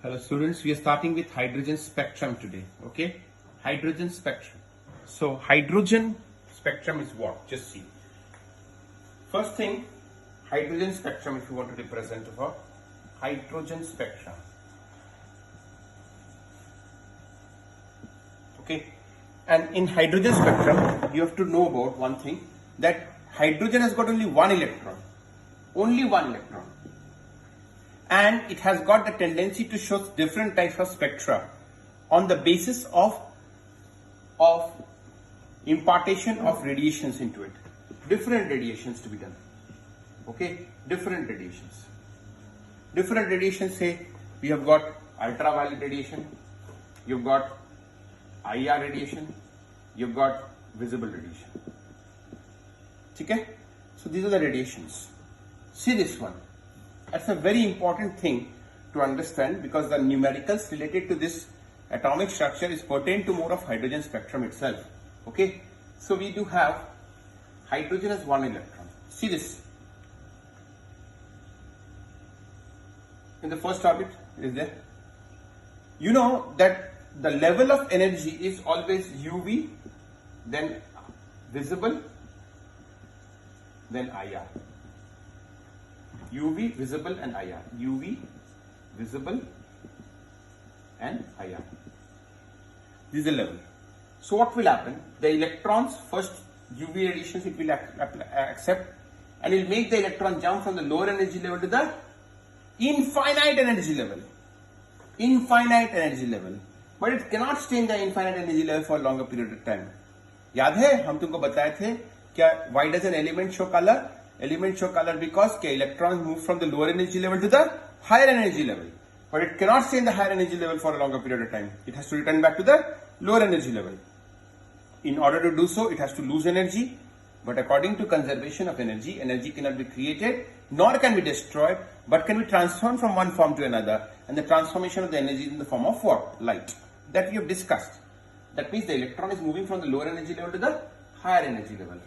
Hello students, we are starting with hydrogen spectrum today. Okay, hydrogen spectrum. So hydrogen spectrum is what? Just see. First thing, hydrogen spectrum, if you want to represent for hydrogen spectrum. Okay, and in hydrogen spectrum you have to know about one thing, that hydrogen has got only one electron, and it has got the tendency to show different types of spectra on the basis of impartation of radiations into it. Different radiations to be done. Okay, different radiations. Say we have got ultraviolet radiation, you've got IR radiation, you've got visible radiation. Okay, so these are the radiations. See this one. That's a very important thing to understand, because the numericals related to this atomic structure is pertain to more of hydrogen spectrum itself. Okay, so we do have hydrogen as one electron. See this. In the first orbit, it is there. You know that the level of energy is always UV, then visible, then IR. UV, visible and IR. UV, visible and IR. This is the level. So what will happen? The electrons, first UV radiations it will accept, and it will make the electron jump from the lower energy level to the infinite energy level. But it cannot stay in the infinite energy level for a longer period of time. याद है हम तुमको बताए थे क्या? Why does an element show color? Element show color because electrons move from the lower energy level to the higher energy level, but it cannot stay in the higher energy level for a longer period of time. It has to return back to the lower energy level. In order to do so, it has to lose energy, but according to conservation of energy, energy cannot be created nor can be destroyed, but can be transformed from one form to another, and the transformation of the energy is in the form of what? Light. That we have discussed. That means the electron is moving from the lower energy level to the higher energy level,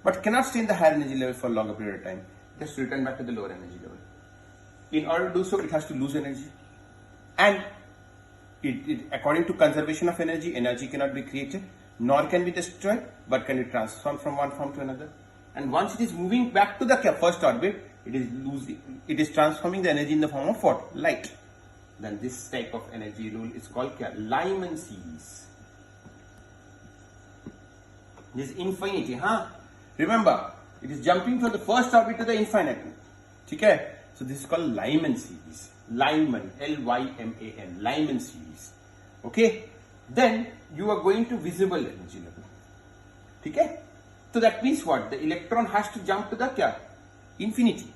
but cannot stay in the higher energy level for a longer period of time. It has to return back to the lower energy level. In order to do so, it has to lose energy. And according to conservation of energy, energy cannot be created, nor can be destroyed, but can be transformed from one form to another. And once it is moving back to the first orbit, it is transforming the energy in the form of what? Light. Then this type of energy rule is called Lyman series. This is infinity, huh? Remember, it is jumping from the first orbit to the infinite. Okay? So this is called Lyman series. Lyman, L-Y-M-A-N, Lyman series. Okay? Then you are going to visible energy level. Okay? So that means what? The electron has to jump to the infinity.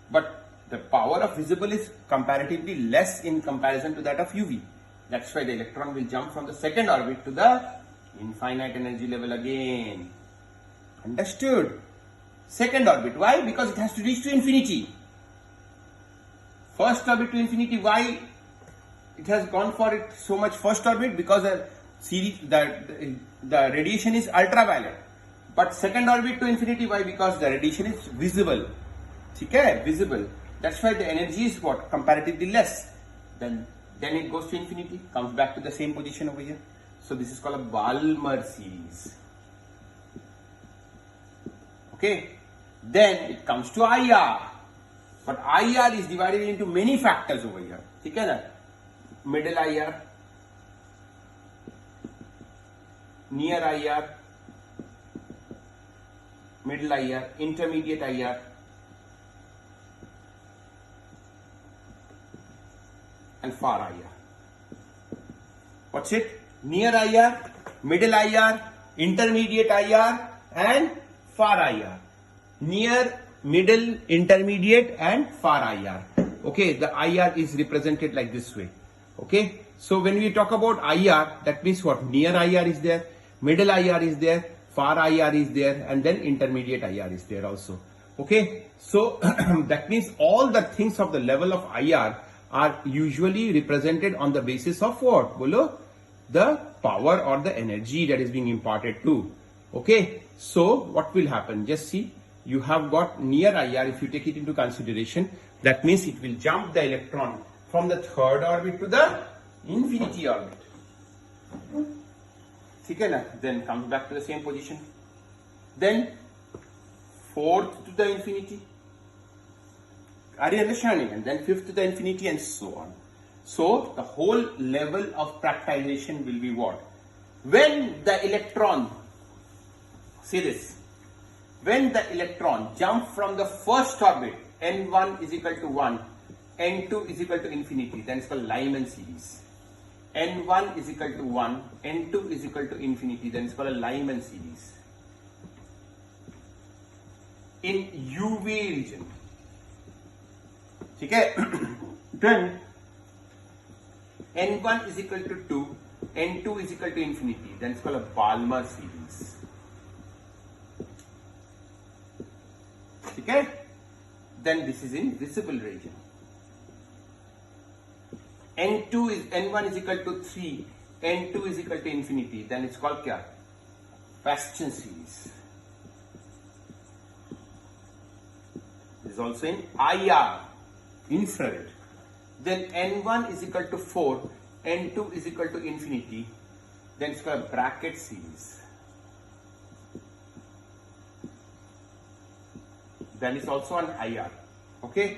But the power of visible is comparatively less in comparison to that of UV. That's why the electron will jump from the second orbit to the infinite energy level again. Understood? Second orbit. Why? Because it has to reach to infinity. First orbit to infinity. Why it has gone for it so much first orbit? Because the radiation is ultraviolet. But second orbit to infinity. Why? Because the radiation is visible. Okay? Visible. That's why the energy is what? Comparatively less. Then it goes to infinity. Comes back to the same position over here. So this is called a Balmer series. Okay, then it comes to IR, but IR is divided into many factors over here. Okay, middle IR, near IR, middle IR, intermediate IR, and far IR. What's it? Near IR, middle IR, intermediate IR, and far IR. Near, middle, intermediate and far IR. Okay, the IR is represented like this way. Okay, so when we talk about IR, that means what? Near IR is there, middle IR is there, far IR is there, and then intermediate IR is there also. Okay, so that means all the things of the level of IR are usually represented on the basis of what? Bolo? The power or the energy that is being imparted to. Okay, so what will happen? Just see, you have got near IR. If you take it into consideration, that means it will jump the electron from the third orbit to the infinity orbit. ठीक है ना? Then comes back to the same position. Then fourth to the infinity. Are you understanding? And then fifth to the infinity, and so on. So the whole level of fractalization will be what? When the electron, see this, when the electron jumps from the first orbit, n1 is equal to 1, n2 is equal to infinity, then it's called Lyman series. n1 is equal to 1, n2 is equal to infinity, then it's called a Lyman series. In UV region, okay? Then n1 is equal to 2, n2 is equal to infinity, then it's called a Balmer series. Okay? Then this is in visible region. n1 is equal to 3, n2 is equal to infinity, then it's called kya? Bastian series. This is also in IR, infrared. Then n1 is equal to 4, n2 is equal to infinity, then it's called a bracket series. That is also an IR. Okay?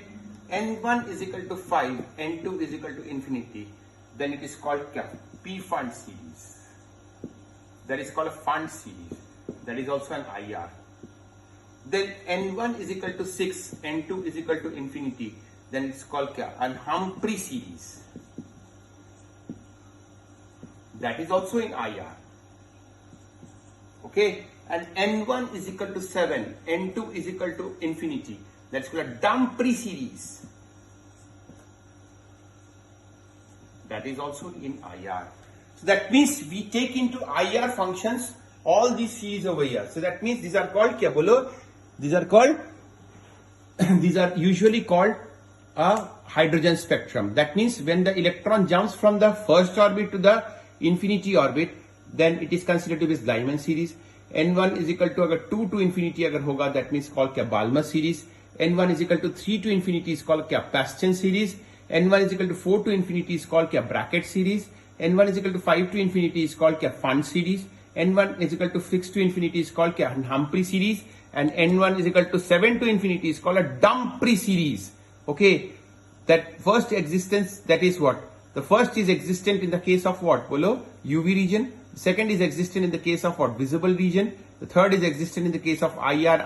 n1 is equal to 5, n2 is equal to infinity, then it is called P-Fund series. That is called a fund series. That is also an IR. Then n1 is equal to 6, n2 is equal to infinity, then it's called an Humphrey series. That is also in IR. Okay? And n1 is equal to 7, n2 is equal to infinity. That's called a Dumfries series. That is also in IR. So that means we take into IR functions all these series over here. So that means these are called kya bolo? These are called these are usually called a hydrogen spectrum. That means when the electron jumps from the first orbit to the infinity orbit, then it is considered to be Lyman series. n1 is equal to अगर 2 to infinity अगर होगा, that means called क्या Balmer series. n1 is equal to 3 to infinity is called क्या Bastian series. n1 is equal to 4 to infinity is called क्या bracket series. n1 is equal to 5 to infinity is called क्या fund series. n1 is equal to 6 to infinity is called क्या Humphrey series. And n1 is equal to 7 to infinity is called a Dumfries series. Okay, that first existence, that is what? The first is existent in the case of what? Bolo? UV region. Second is existent in the case of what? Visible region. The third is existent in the case of IR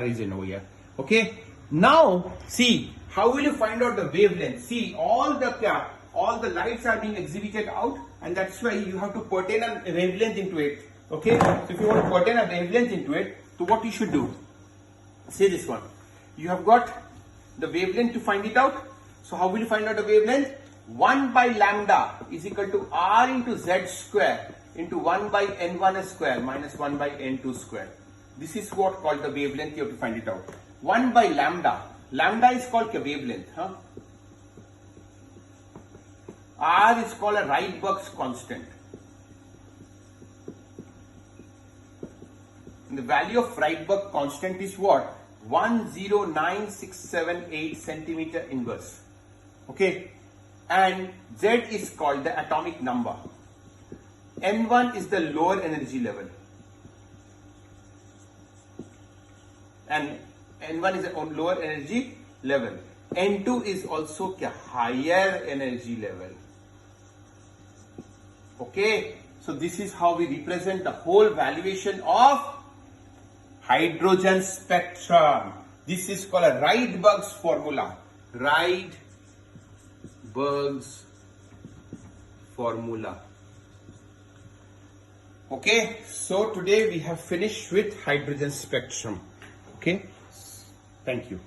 region over here. Okay. Now, see, how will you find out the wavelength? See, all the lights are being exhibited out, and that's why you have to pertain a wavelength into it. Okay. So if you want to pertain a wavelength into it, so what you should do? Say this one. You have got the wavelength to find it out. So how will you find out the wavelength? 1 by lambda is equal to r into z square into 1 by n1 square minus 1 by n2 square. This is what called the wavelength. You have to find it out. 1 by lambda. Lambda is called a wavelength. R is called a Rydberg's constant. And the value of Rydberg constant is what? 109678 centimeter inverse. Okay. And Z is called the atomic number. N1 is the lower energy level. And N1 is a lower energy level. N2 is also a higher energy level. Okay. So this is how we represent the whole valuation of hydrogen spectrum. This is called a Rydberg's formula. Rydberg's formula. Okay, so today we have finished with hydrogen spectrum. Okay, thank you.